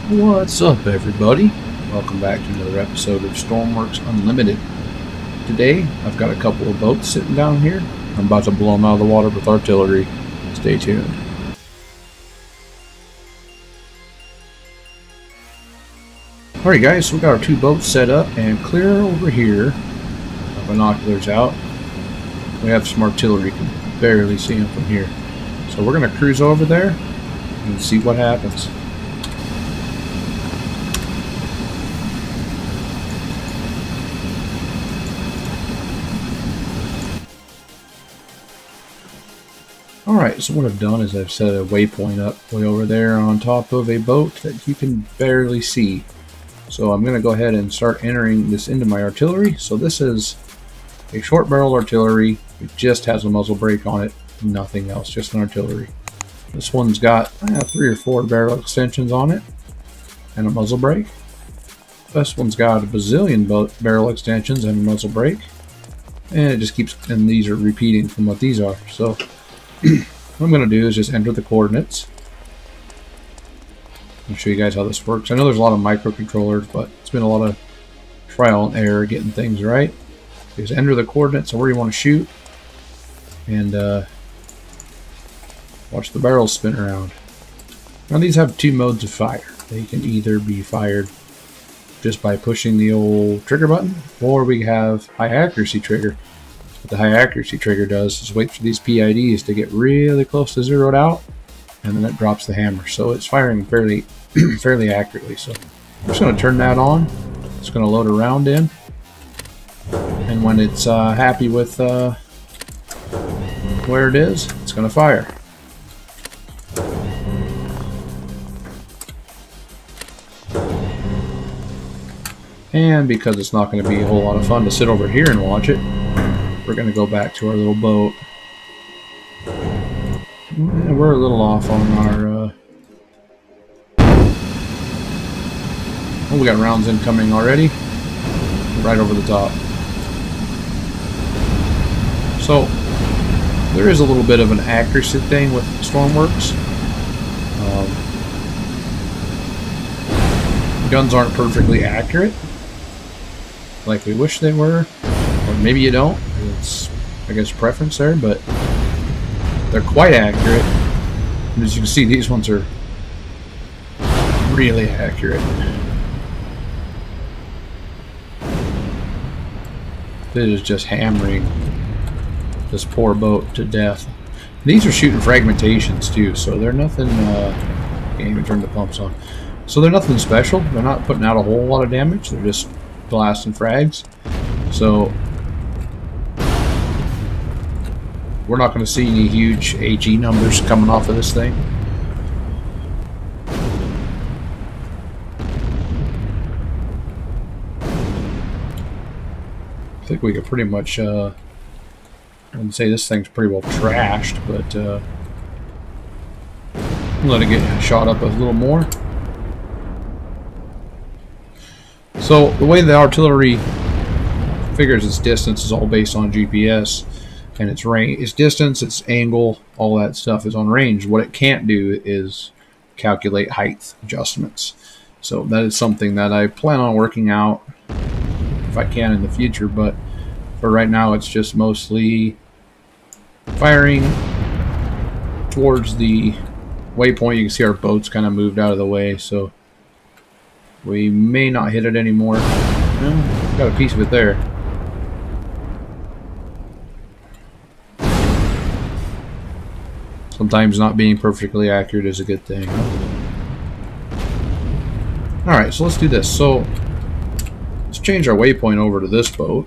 What's up, everybody? Welcome back to another episode of Stormworks Unlimited. Today, I've got a couple of boats sitting down here. I'm about to blow them out of the water with artillery. Stay tuned. Alright guys, so we got our two boats set up, and clear over here, binoculars out, we have some artillery. You can barely see them from here. So we're going to cruise over there and see what happens. Alright, so what I've done is I've set a waypoint up way over there on top of a boat that you can barely see. So I'm going to go ahead and start entering this into my artillery. So this is a short barrel artillery. It just has a muzzle brake on it, nothing else, just an artillery. This one's got 3 or 4 barrel extensions on it and a muzzle brake. This one's got a bazillion barrel extensions and a muzzle brake. And it just keeps, and these are repeating from what these are. So what I'm going to do is just enter the coordinates. I'll show you guys how this works. I know there's a lot of microcontrollers, but it's been a lot of trial and error getting things right. Just enter the coordinates of where you want to shoot, and watch the barrels spin around. Now these have 2 modes of fire. They can either be fired just by pushing the old trigger button, or we have high accuracy trigger. What the high accuracy trigger does is wait for these PIDs to get really close to zeroed out, and then it drops the hammer. So it's firing fairly fairly accurately. So I'm just going to turn that on. It's going to load a round in, and when it's happy with where it is, it's going to fire. And because it's not going to be a whole lot of fun to sit over here and watch it, we're going to go back to our little boat. And we're a little off on our... oh, we got rounds incoming already. Right over the top. So, there is a little bit of an accuracy thing with Stormworks. Guns aren't perfectly accurate like we wish they were. Or maybe you don't. It's, I guess, preference there, but they're quite accurate. And as you can see, these ones are really accurate. This is just hammering this poor boat to death. These are shooting fragmentations too, so they're nothing. Can't even turn the pumps on. So they're nothing special. They're not putting out a whole lot of damage. They're just blasting frags. So we're not going to see any huge AG numbers coming off of this thing. I think we could pretty much, I wouldn't say this thing's pretty well trashed, but let it get shot up a little more. So the way the artillery figures its distance is all based on GPS, and its range, its distance, its angle, all that stuff is on range. What it can't do is calculate height adjustments. So that is something that I plan on working out if I can in the future, but for right now it's just mostly firing towards the waypoint. You can see our boat's kind of moved out of the way, so we may not hit it anymore. Well, got a piece of it there. Sometimes not being perfectly accurate is a good thing. Alright, so let's do this. So let's change our waypoint over to this boat.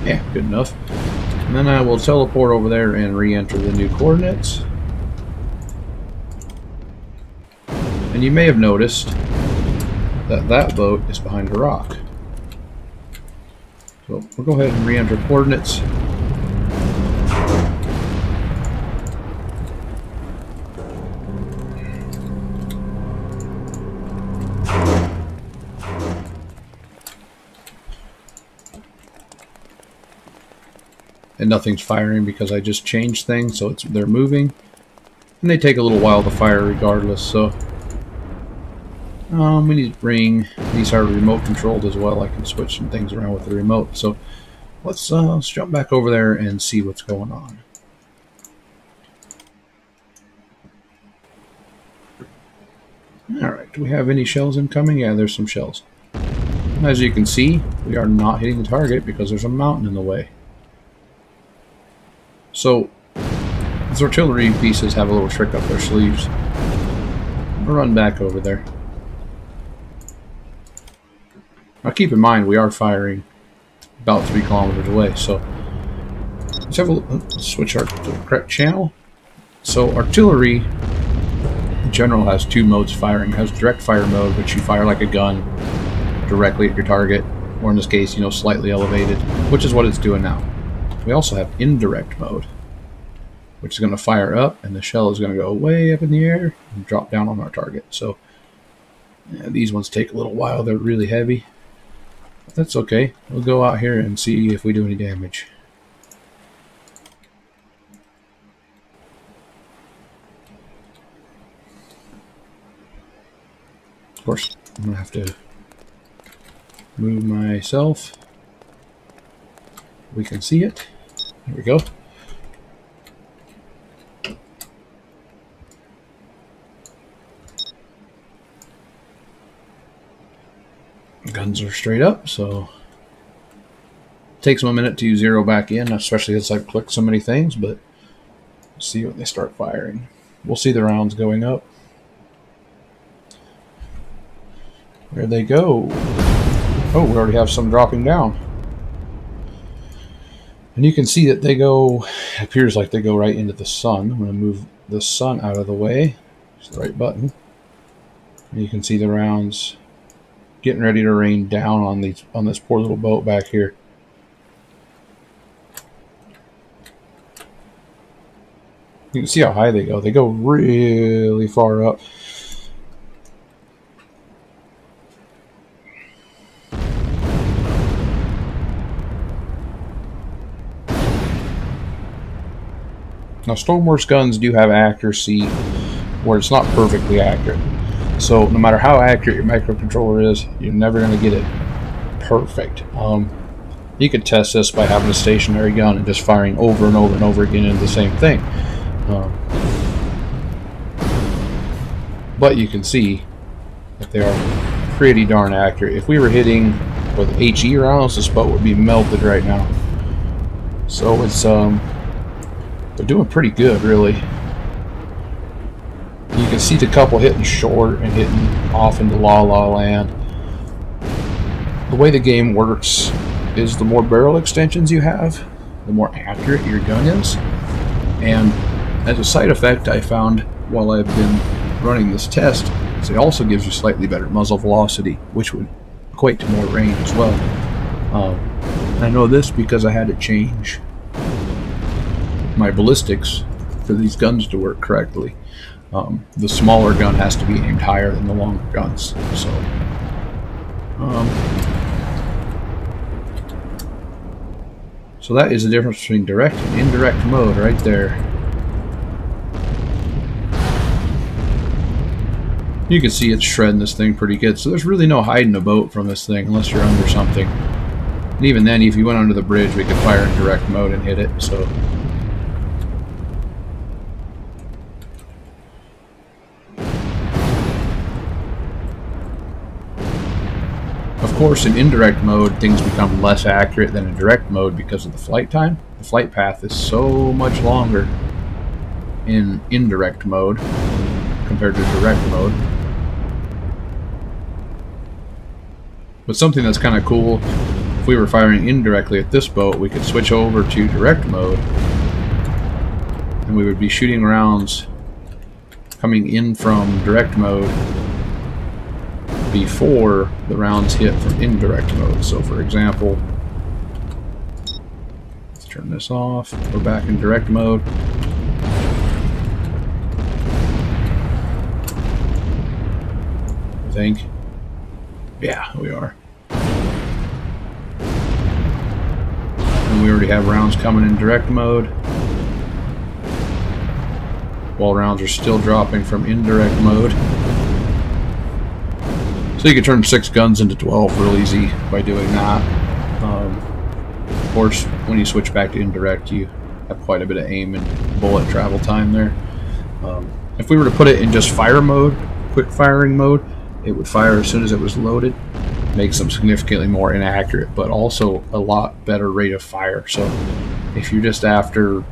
Yeah, good enough. And then I will teleport over there and re-enter the new coordinates. And you may have noticed that that boat is behind a rock. So we'll go ahead and re-enter coordinates. And nothing's firing because I just changed things, so they're moving. And they take a little while to fire regardless, so we need to bring these are remote controlled as well. I can switch some things around with the remote. So let's jump back over there and see what's going on. Alright, do we have any shells incoming? Yeah, there's some shells. As you can see, we are not hitting the target because there's a mountain in the way. So, these artillery pieces have a little trick up their sleeves. We'll run back over there. Now keep in mind, we are firing about 3 kilometers away, so let's switch our to the correct channel. So artillery in general has 2 modes of firing. It has direct fire mode, which you fire like a gun directly at your target, or in this case, slightly elevated, which is what it's doing now. We also have indirect mode, which is going to fire up, and the shell is going to go way up in the air and drop down on our target. So yeah, these ones take a little while. They're really heavy. But that's okay. We'll go out here and see if we do any damage. Of course, I'm going to have to move myself. We can see it. There we go. Guns are straight up, so it takes them a minute to zero back in, especially as I've clicked so many things, but let's see when they start firing. We'll see the rounds going up. Where'd they go? Oh, we already have some dropping down. And you can see that they go, it appears like they go right into the sun. I'm going to move the sun out of the way. It's the right button. And you can see the rounds getting ready to rain down on this poor little boat back here. You can see how high they go. They go really far up. Now, Stormworks guns do have accuracy where it's not perfectly accurate. So no matter how accurate your microcontroller is, you're never going to get it perfect. You could test this by having a stationary gun and just firing over and over and over again into the same thing. But you can see that they are pretty darn accurate. If we were hitting with HE rounds, this boat would be melted right now. So it's they're doing pretty good, really. You can see the couple hitting short and hitting off into La La Land. The way the game works is the more barrel extensions you have, the more accurate your gun is. And as a side effect, I found while I've been running this test, is it also gives you slightly better muzzle velocity, which would equate to more range as well. I know this because I had to change my ballistics for these guns to work correctly. The smaller gun has to be aimed higher than the longer guns. So that is the difference between direct and indirect mode right there. You can see it's shredding this thing pretty good. So there's really no hiding a boat from this thing unless you're under something. And even then, if you went under the bridge, we could fire in direct mode and hit it. So of course, in indirect mode, things become less accurate than in direct mode because of the flight time. The flight path is so much longer in indirect mode compared to direct mode. But something that's kind of cool, if we were firing indirectly at this boat, we could switch over to direct mode, and we would be shooting rounds coming in from direct mode before the rounds hit from indirect mode. So for example, let's turn this off. We're back in direct mode. I think. Yeah, we are. And we already have rounds coming in direct mode. while rounds are still dropping from indirect mode. So you can turn 6 guns into 12 real easy by doing that. Of course, when you switch back to indirect, you have quite a bit of aim and bullet travel time there. If we were to put it in just fire mode, quick firing mode, it would fire as soon as it was loaded. Makes them significantly more inaccurate, but also a lot better rate of fire. So if you're just after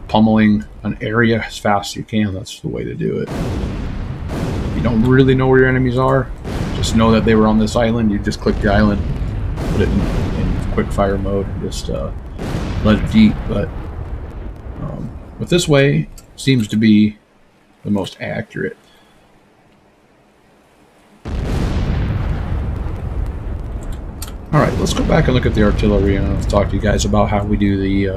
pummeling an area as fast as you can, that's the way to do it. If you don't really know where your enemies are, just know that they were on this island. You just click the island, put it in quick fire mode, and just let it deep. But this way seems to be the most accurate. Alright, let's go back and look at the artillery, and I'll talk to you guys about how we do the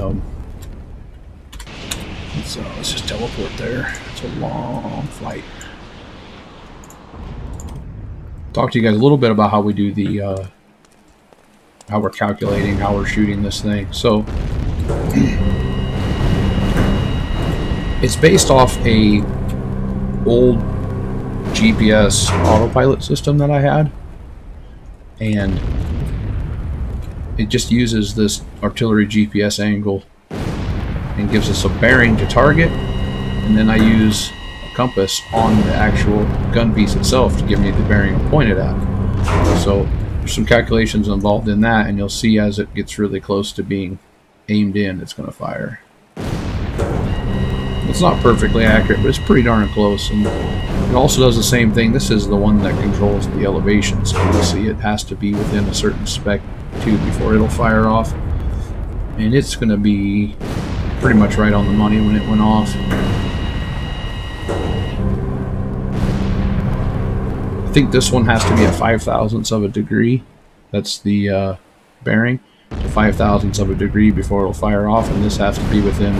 let's just teleport there. It's a long flight. Talk to you guys a little bit about how we do the how we're calculating, how we're shooting this thing. So it's based off a old GPS autopilot system that I had, and it just uses this artillery GPS angle and gives us a bearing to target, and then I use a compass on the actual gun piece itself to give me the bearing I'm pointed at. So there's some calculations involved in that, and you'll see as it gets really close to being aimed in, it's going to fire. It's not perfectly accurate, but it's pretty darn close, and it also does the same thing. This is the one that controls the elevation, so you'll see it has to be within a certain spec too before it'll fire off, and it's going to be pretty much right on the money when it went off. I think this one has to be at 5/1000ths of a degree. That's the bearing, to 5/1000ths of a degree before it'll fire off, and this has to be within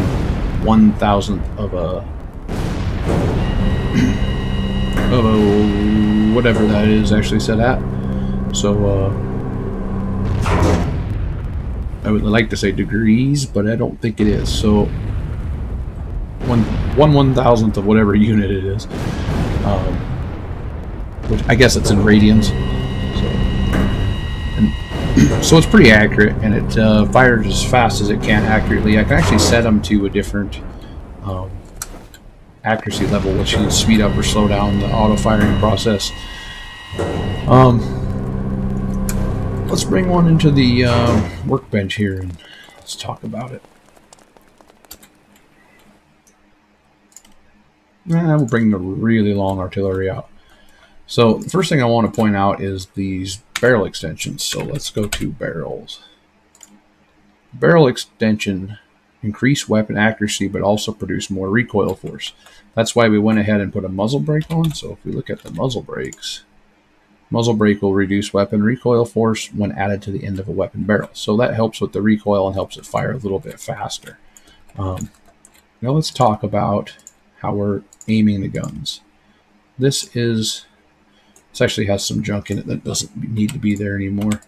1/1000th of a whatever that is actually set at. So I would like to say degrees, but I don't think it is. So 1/1000th of whatever unit it is, which I guess it's in radians. So it's pretty accurate, and it fires as fast as it can accurately. I can actually set them to a different accuracy level, which can speed up or slow down the auto firing process. Let's bring one into the workbench here and let's talk about it. We'll bring the really long artillery out. So the first thing I want to point out is these barrel extensions. So let's go to barrels. Barrel extension increase weapon accuracy, but also produce more recoil force. That's why we went ahead and put a muzzle brake on. So if we look at the muzzle brakes, muzzle brake will reduce weapon recoil force when added to the end of a weapon barrel. So that helps with the recoil and helps it fire a little bit faster. Now let's talk about how we're aiming the guns. This actually has some junk in it that doesn't need to be there anymore.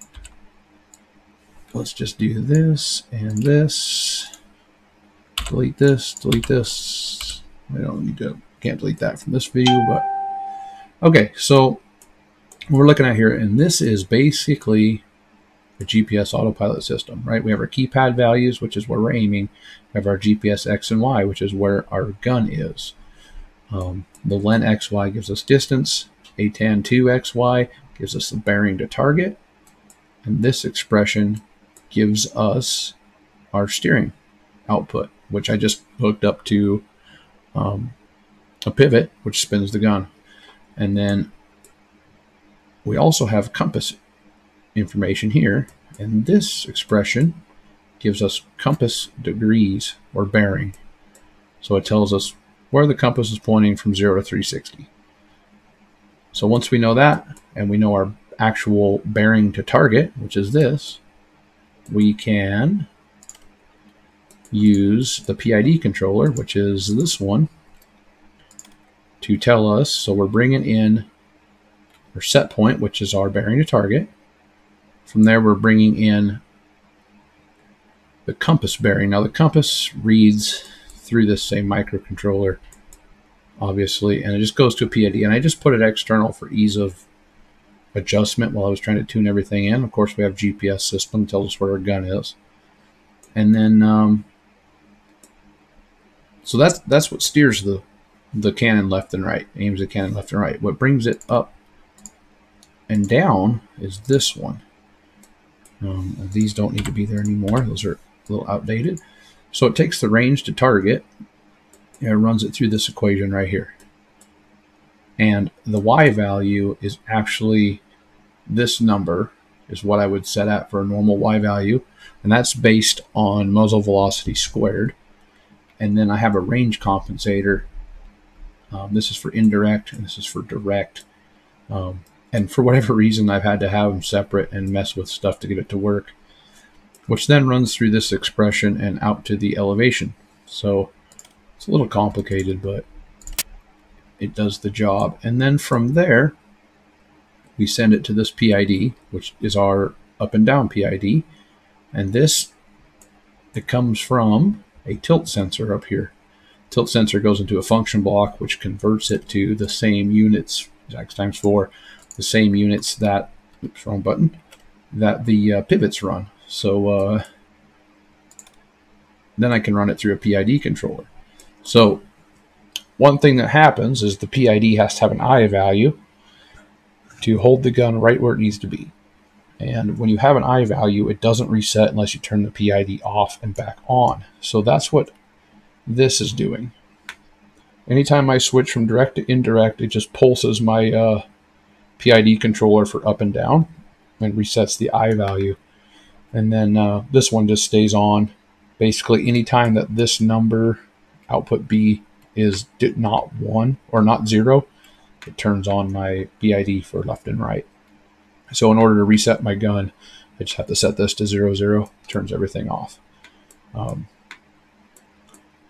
Let's just do this and this. Delete this, delete this. I don't need to, can't delete that from this view, but okay, so what we're looking at here, and this is basically a GPS autopilot system, right? We have our keypad values, which is where we're aiming. We have our GPS X and Y, which is where our gun is. The len XY gives us distance. A-tan 2XY gives us the bearing to target, and this expression gives us our steering output, which I just hooked up to a pivot, which spins the gun. And then we also have compass information here, and this expression gives us compass degrees or bearing. So it tells us where the compass is pointing from 0 to 360. So once we know that, and we know our actual bearing to target, which is this, we can use the PID controller, which is this one, to tell us, so we're bringing in our set point, which is our bearing to target. From there, we're bringing in the compass bearing. Now the compass reads through this same microcontroller obviously, and it just goes to a PID. And I just put it external for ease of adjustment while I was trying to tune everything in. Of course, we have GPS system, tells us where our gun is. And then, so that's what steers the cannon left and right, aims the cannon left and right. What brings it up and down is this one. These don't need to be there anymore. Those are a little outdated. So it takes the range to target and it runs it through this equation right here. And the Y value is actually this number is what I would set at for a normal Y value. And that's based on muzzle velocity squared. And then I have a range compensator. This is for indirect and this is for direct. And for whatever reason, I've had to have them separate and mess with stuff to get it to work, which then runs through this expression and out to the elevation. So it's a little complicated, but it does the job. And then from there, we send it to this PID, which is our up and down PID. And this, it comes from a tilt sensor up here. Tilt sensor goes into a function block, which converts it to the same units, x times 4, the same units that, oops, wrong button, that the pivots run. So then I can run it through a PID controller. So one thing that happens is the PID has to have an I value to hold the gun right where it needs to be. And when you have an I value, it doesn't reset unless you turn the PID off and back on. So that's what this is doing. Anytime I switch from direct to indirect, it just pulses my PID controller for up and down and resets the I value. And then this one just stays on. Basically, anytime that this number, output B, is not 1 or not 0, it turns on my PID for left and right. So in order to reset my gun, I just have to set this to 0, 0, turns everything off.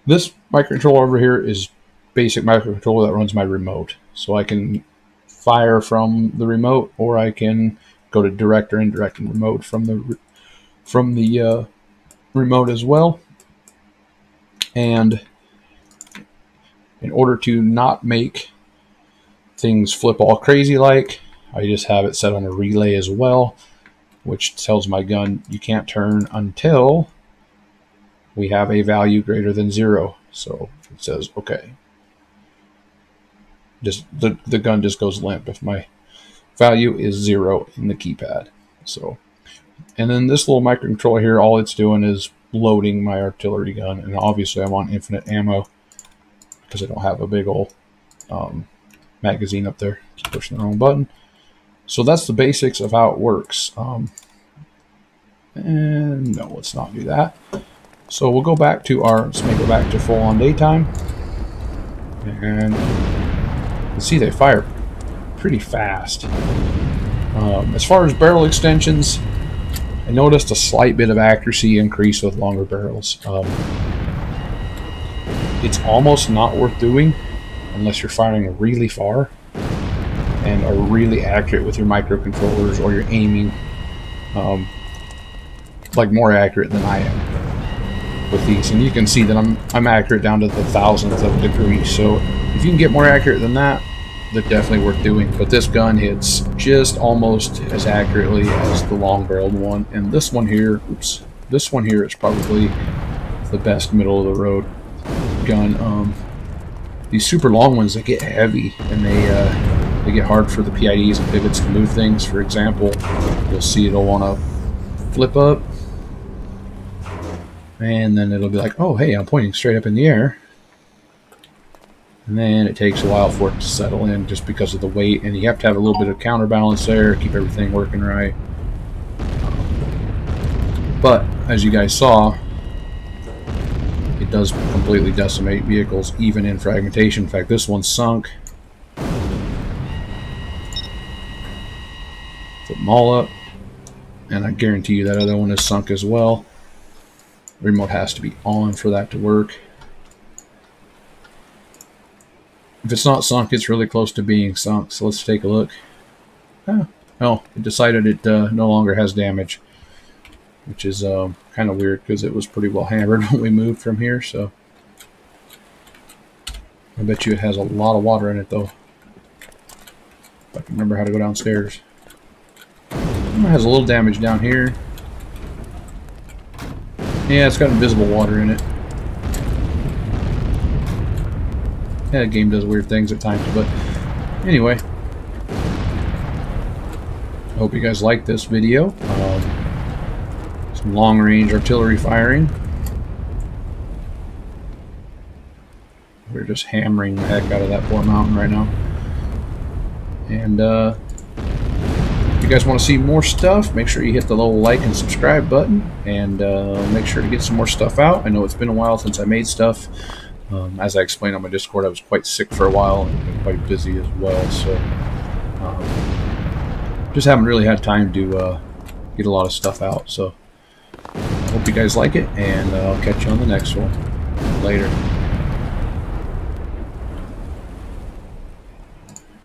This microcontroller over here is basic microcontroller that runs my remote. So I can fire from the remote, or I can go to direct or indirect and remote from the remote as well. And in order to not make things flip all crazy like, I just have it set on a relay as well, which tells my gun you can't turn until we have a value greater than 0. So it says, okay. Just the gun just goes limp if my value is 0 in the keypad. So, and then this little microcontroller here, all it's doing is loading my artillery gun, and obviously I'm on infinite ammo because I don't have a big old magazine up there. Keep pushing the wrong button. So that's the basics of how it works. And no, let's not do that. So we'll go back to let's make it back to full on daytime. And you can see they fire pretty fast. As far as barrel extensions, I noticed a slight bit of accuracy increase with longer barrels. It's almost not worth doing unless you're firing really far and are really accurate with your microcontrollers, or you're aiming like more accurate than I am with these. And you can see that I'm accurate down to the thousandth of a degree. So if you can get more accurate than that, they're definitely worth doing. But this gun hits just almost as accurately as the long-barreled one. And this one here, oops, this one here is probably the best middle-of-the-road gun. These super long ones, they get heavy, and they get hard for the PIDs and pivots to move things. For example, you'll see it'll want to flip up, and then it'll be like, oh, hey, I'm pointing straight up in the air. And then it takes a while for it to settle in just because of the weight, and you have to have a little bit of counterbalance there, keep everything working right. But as you guys saw, it does completely decimate vehicles, even in fragmentation. In fact, this one's sunk. Put them all up, and I guarantee you that other one is sunk as well. The remote has to be on for that to work. If it's not sunk, it's really close to being sunk. So let's take a look. Oh, it decided it no longer has damage, which is kind of weird because it was pretty well hammered when we moved from here. So I bet you it has a lot of water in it, though. If I can remember how to go downstairs. It has a little damage down here. Yeah, it's got invisible water in it. Yeah, the game does weird things at times, but anyway. I hope you guys like this video. Some long-range artillery firing. We're just hammering the heck out of that poor mountain right now. And if you guys want to see more stuff, make sure you hit the little like and subscribe button, and make sure to get some more stuff out. I know it's been a while since I made stuff. As I explained on my Discord, I was quite sick for a while and been quite busy as well, so just haven't really had time to get a lot of stuff out. So I hope you guys like it, and I'll catch you on the next one. Later.